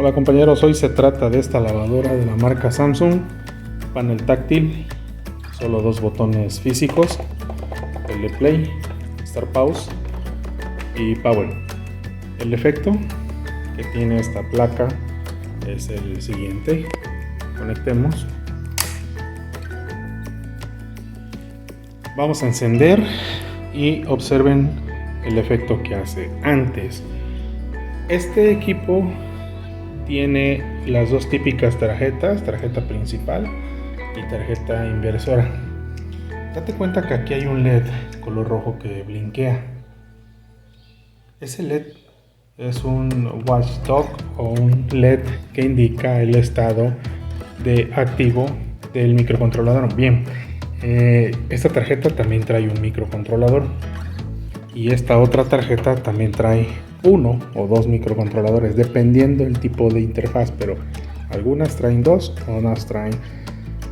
Hola compañeros, hoy se trata de esta lavadora de la marca Samsung, panel táctil, solo dos botones físicos, el de play, start pause y power. El efecto que tiene esta placa es el siguiente. Conectemos. Vamos a encender y observen el efecto que hace. Antes, este equipo tiene las dos típicas tarjetas, tarjeta principal y tarjeta inversora. Date cuenta que aquí hay un LED color rojo que blinkea. Ese LED es un watchdog o un LED que indica el estado de activo del microcontrolador. Bien, esta tarjeta también trae un microcontrolador y esta otra tarjeta también trae uno o dos microcontroladores dependiendo del tipo de interfaz, pero algunas traen dos, otras traen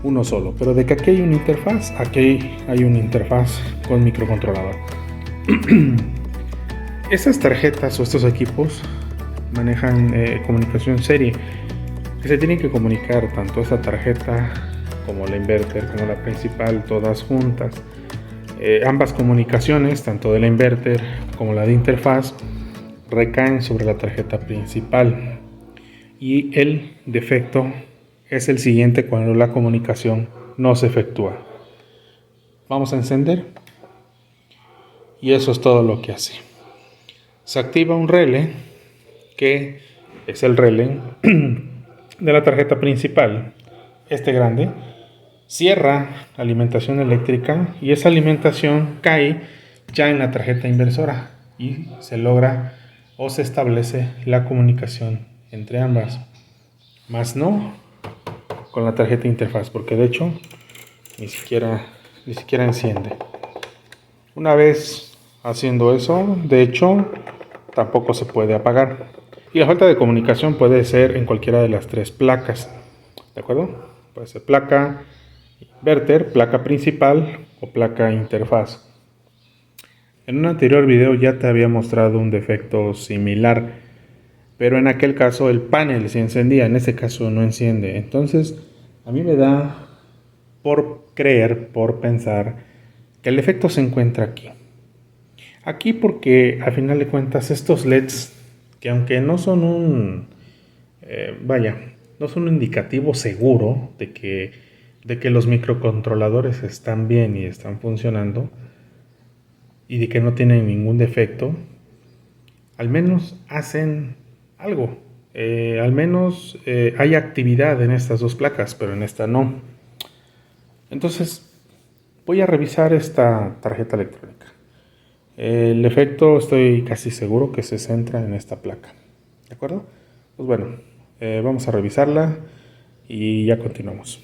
uno solo. Pero de que aquí hay una interfaz, aquí hay una interfaz con microcontrolador. Estas tarjetas o estos equipos manejan comunicación serie, que se tienen que comunicar tanto esta tarjeta como la inverter como la principal, todas juntas. Ambas comunicaciones, tanto de la inverter como la de interfaz, recaen sobre la tarjeta principal, y el defecto es el siguiente cuando la comunicación no se efectúa. Vamos a encender y eso es todo lo que hace. Se activa un relé, que es el relé de la tarjeta principal, este grande. Cierra la alimentación eléctrica y esa alimentación cae ya en la tarjeta inversora y se logra o se establece la comunicación entre ambas, más no con la tarjeta interfaz, porque de hecho ni siquiera enciende. Una vez haciendo eso, de hecho tampoco se puede apagar, y la falta de comunicación puede ser en cualquiera de las tres placas, ¿de acuerdo? Puede ser placa inverter, placa principal o placa interfaz. En un anterior video ya te había mostrado un defecto similar, pero en aquel caso el panel se encendía, en este caso no enciende. Entonces a mí me da por creer, por pensar que el defecto se encuentra aquí. Aquí porque al final de cuentas estos LEDs, que aunque no son no son un indicativo seguro de que los microcontroladores están bien y están funcionando, y de que no tienen ningún defecto, al menos hacen algo. Al menos hay actividad en estas dos placas, pero en esta no. Entonces voy a revisar esta tarjeta electrónica. El efecto estoy casi seguro que se centra en esta placa, ¿de acuerdo? Pues bueno, vamos a revisarla y ya continuamos.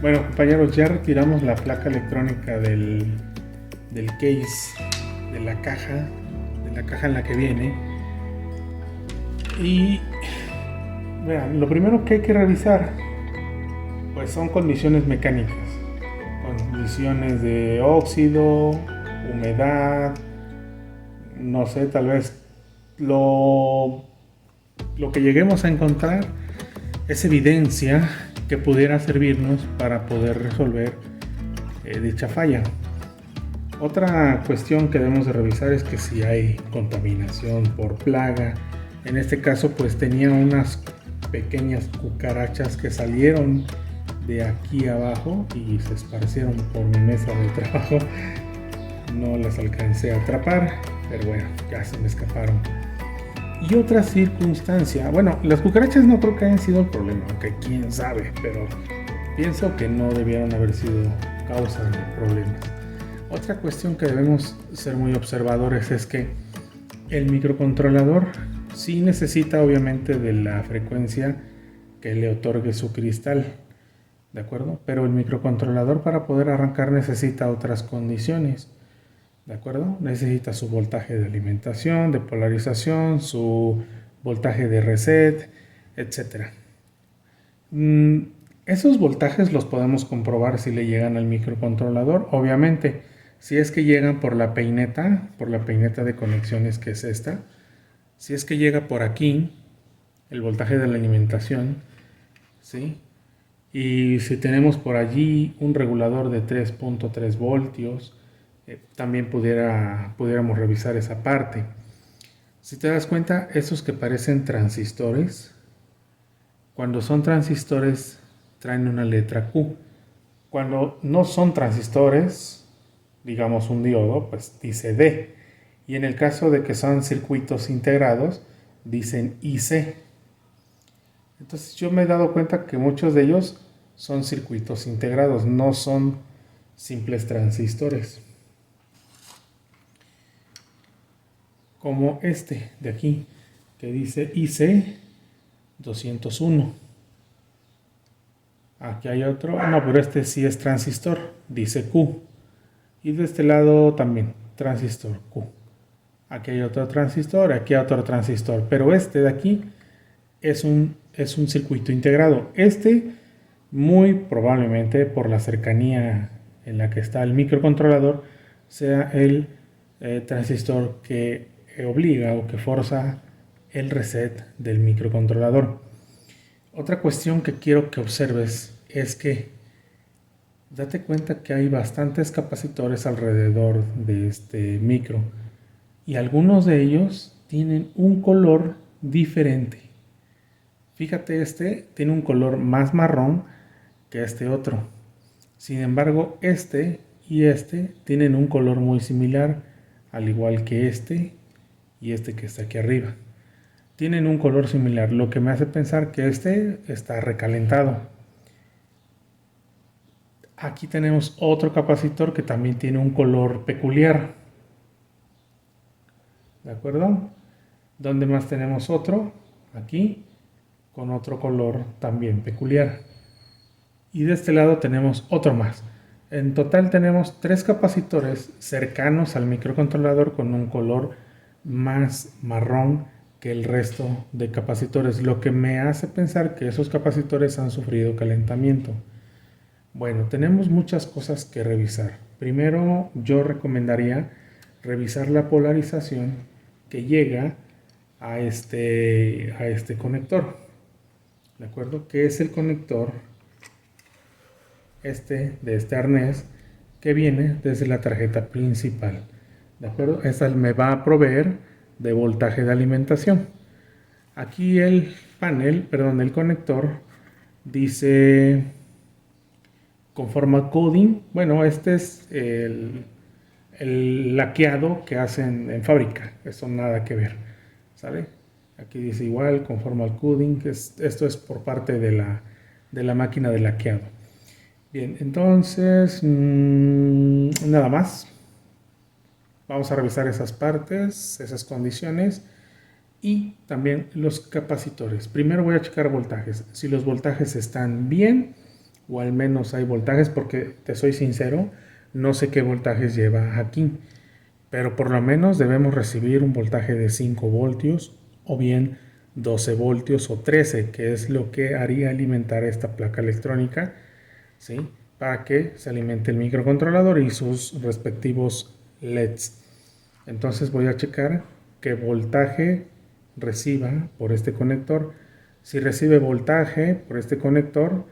Bueno compañeros, ya retiramos la placa electrónica del case, de la caja en la que viene. Y vean, lo primero que hay que revisar pues son condiciones mecánicas, condiciones de óxido, humedad, no sé, tal vez lo que lleguemos a encontrar es evidencia que pudiera servirnos para poder resolver dicha falla. Otra cuestión que debemos de revisar es que si hay contaminación por plaga. En este caso pues tenía unas pequeñas cucarachas que salieron de aquí abajo y se esparcieron por mi mesa de trabajo. No las alcancé a atrapar, pero bueno, ya se me escaparon. Y otra circunstancia, bueno, las cucarachas no creo que hayan sido el problema, aunque quién sabe, pero pienso que no debieron haber sido causa de problemas. Otra cuestión que debemos ser muy observadores es que el microcontrolador sí necesita obviamente de la frecuencia que le otorgue su cristal, ¿de acuerdo? Pero el microcontrolador para poder arrancar necesita otras condiciones, ¿de acuerdo? Necesita su voltaje de alimentación, de polarización, su voltaje de reset, etc. Esos voltajes los podemos comprobar si le llegan al microcontrolador, obviamente. Si es que llegan por la peineta de conexiones que es esta, si es que llega por aquí el voltaje de la alimentación, ¿sí? Y si tenemos por allí un regulador de 3.3 voltios, también pudiéramos revisar esa parte. Si te das cuenta, esos que parecen transistores, cuando son transistores traen una letra Q. Cuando no son transistores, digamos un diodo, pues dice D. Y en el caso de que son circuitos integrados, dicen IC. Entonces yo me he dado cuenta que muchos de ellos son circuitos integrados, no son simples transistores. Como este de aquí, que dice IC 201. Aquí hay otro, no, pero este sí es transistor, dice Q. Y de este lado también, transistor Q. Aquí hay otro transistor, aquí hay otro transistor, pero este de aquí es un circuito integrado. Este, muy probablemente por la cercanía en la que está el microcontrolador, sea el transistor que obliga o que forza el reset del microcontrolador. Otra cuestión que quiero que observes es que date cuenta que hay bastantes capacitores alrededor de este micro y algunos de ellos tienen un color diferente. Fíjate, este tiene un color más marrón que este otro. Sin embargo, este y este tienen un color muy similar, al igual que este y este que está aquí arriba. Tienen un color similar, lo que me hace pensar que este está recalentado. Aquí tenemos otro capacitor que también tiene un color peculiar. ¿De acuerdo? ¿Dónde más tenemos otro? Aquí, con otro color también peculiar. Y de este lado tenemos otro más. En total tenemos 3 capacitores cercanos al microcontrolador con un color más marrón que el resto de capacitores, lo que me hace pensar que esos capacitores han sufrido calentamiento. Bueno, tenemos muchas cosas que revisar. Primero, yo recomendaría revisar la polarización que llega a este conector. ¿De acuerdo? Que es el conector de este arnés que viene desde la tarjeta principal. ¿De acuerdo? Esta me va a proveer de voltaje de alimentación. Aquí el conector dice conforma coding. Bueno, este es el laqueado que hacen en fábrica. Eso nada que ver, ¿sale? Aquí dice igual conforma al coding, que esto es por parte de la máquina de laqueado. Bien, entonces nada más. Vamos a revisar esas partes, esas condiciones y también los capacitores. Primero voy a checar voltajes. Si los voltajes están bien, o al menos hay voltajes, porque te soy sincero, no sé qué voltajes lleva aquí, pero por lo menos debemos recibir un voltaje de 5 voltios o bien 12 voltios o 13, que es lo que haría alimentar esta placa electrónica, ¿sí? Para que se alimente el microcontrolador y sus respectivos LEDs. Entonces voy a checar qué voltaje reciba por este conector. Si recibe voltaje por este conector,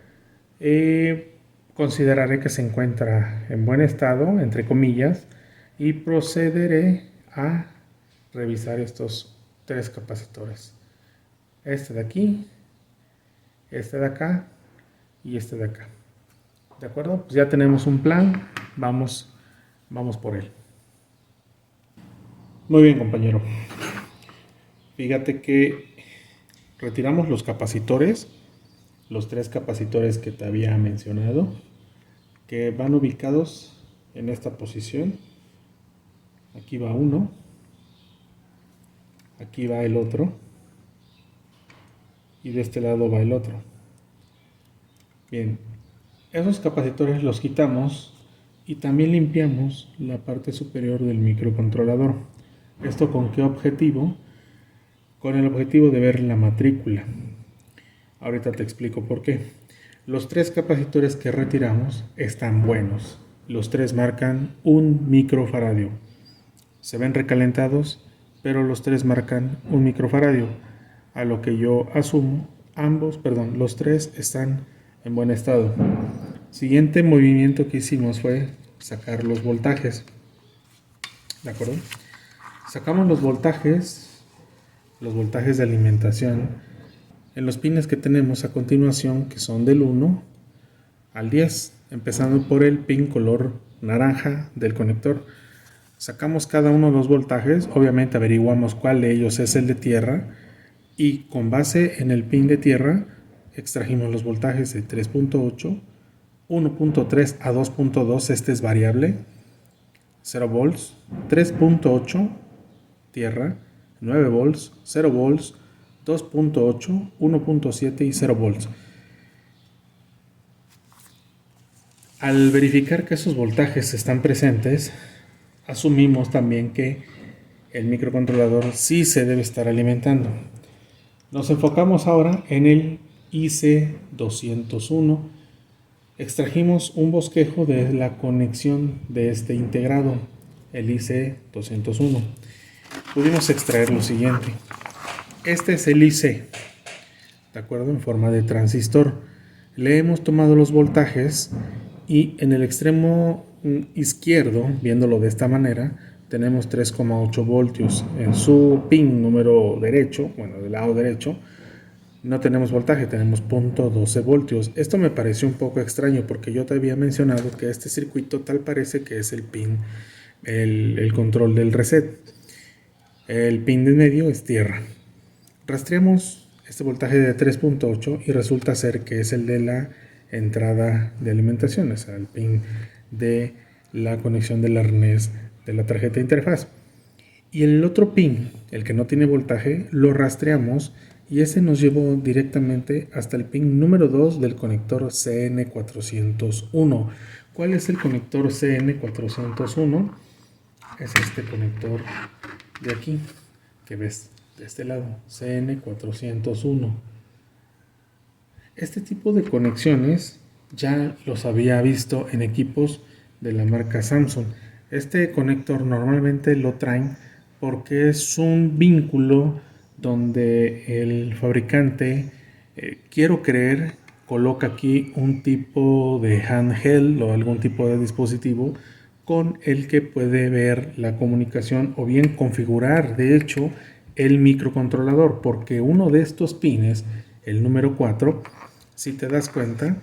consideraré que se encuentra en buen estado, entre comillas, y procederé a revisar estos 3 capacitores. Este de aquí, este de acá y este de acá. ¿De acuerdo? Pues ya tenemos un plan, vamos por él. Muy bien, compañero. Fíjate que retiramos los capacitores, los 3 capacitores que te había mencionado, que van ubicados en esta posición, Aquí va uno, aquí va el otro y de este lado va el otro. Bien, esos capacitores los quitamos y también limpiamos la parte superior del microcontrolador. ¿Esto con qué objetivo? Con el objetivo de ver la matrícula. Ahorita te explico por qué. Los 3 capacitores que retiramos están buenos. Los 3 marcan 1 microfaradio. Se ven recalentados, pero los 3 marcan 1 microfaradio. A lo que yo asumo, los 3 están en buen estado. Siguiente movimiento que hicimos fue sacar los voltajes. ¿De acuerdo? Sacamos los voltajes de alimentación en los pines que tenemos a continuación, que son del 1 al 10, empezando por el pin color naranja del conector. Sacamos cada uno de los voltajes, obviamente averiguamos cuál de ellos es el de tierra y con base en el pin de tierra extrajimos los voltajes de 3.8, 1.3 a 2.2, este es variable, 0 volts, 3.8 tierra, 9 volts, 0 volts, 2.8, 1.7 y 0 volts. Al verificar que esos voltajes están presentes, asumimos también que el microcontrolador sí se debe estar alimentando. Nos enfocamos ahora en el IC201. Extrajimos un bosquejo de la conexión de este integrado, el IC201. Pudimos extraer lo siguiente. Este es el IC, ¿de acuerdo? En forma de transistor. Le hemos tomado los voltajes y en el extremo izquierdo, viéndolo de esta manera, tenemos 3,8 voltios. En su pin número derecho, bueno, del lado derecho, no tenemos voltaje, tenemos 0.12 voltios. Esto me pareció un poco extraño porque yo te había mencionado que este circuito tal parece que es el pin, el control del reset. El pin de medio es tierra. Rastreamos este voltaje de 3.8 y resulta ser que es el de la entrada de alimentación, o sea, el pin de la conexión del arnés de la tarjeta de interfaz. Y el otro pin, el que no tiene voltaje, lo rastreamos y ese nos llevó directamente hasta el pin número 2 del conector CN401. ¿Cuál es el conector CN401? Es este conector de aquí, que ves de este lado, CN401. Este tipo de conexiones ya los había visto en equipos de la marca Samsung. Este conector normalmente lo traen porque es un vínculo donde el fabricante, quiero creer, coloca aquí un tipo de handheld o algún tipo de dispositivo con el que puede ver la comunicación o bien configurar, de hecho, el microcontrolador, porque uno de estos pines, el número 4, si te das cuenta,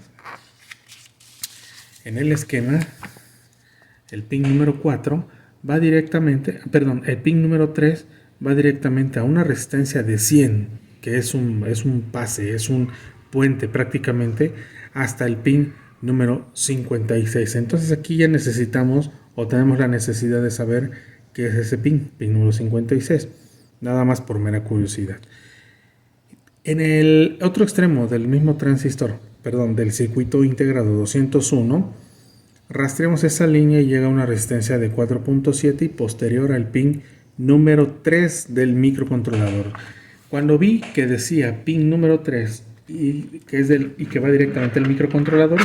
en el esquema, el pin número 4 va directamente, el pin número 3 va directamente a una resistencia de 100, que es un pase, es un puente prácticamente, hasta el pin número 56. Entonces aquí ya necesitamos o tenemos la necesidad de saber qué es ese pin número 56, nada más por mera curiosidad. En el otro extremo del mismo transistor, del circuito integrado 201, rastreamos esa línea y llega a una resistencia de 4.7 y posterior al pin número 3 del microcontrolador. Cuando vi que decía pin número 3 y que va directamente al microcontrolador,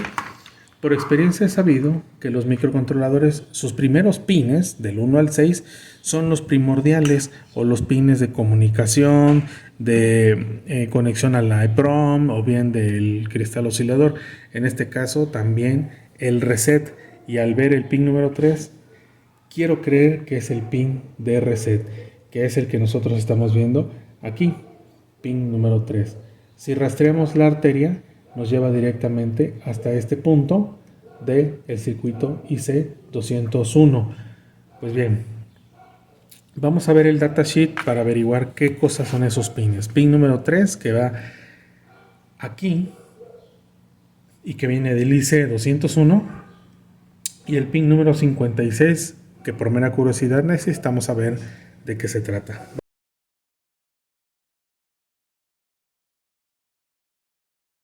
por experiencia he sabido que los microcontroladores, sus primeros pines, del 1 al 6, son los primordiales o los pines de comunicación, de conexión a la EEPROM o bien del cristal oscilador. En este caso también el reset, y al ver el pin número 3, quiero creer que es el pin de reset, que es el que nosotros estamos viendo aquí, pin número 3. Si rastreamos la arteria, nos lleva directamente hasta este punto del circuito IC201. Pues bien, vamos a ver el datasheet para averiguar qué cosas son esos pines. Pin número 3 que va aquí y que viene del IC201, y el pin número 56 que por mera curiosidad necesitamos saber de qué se trata.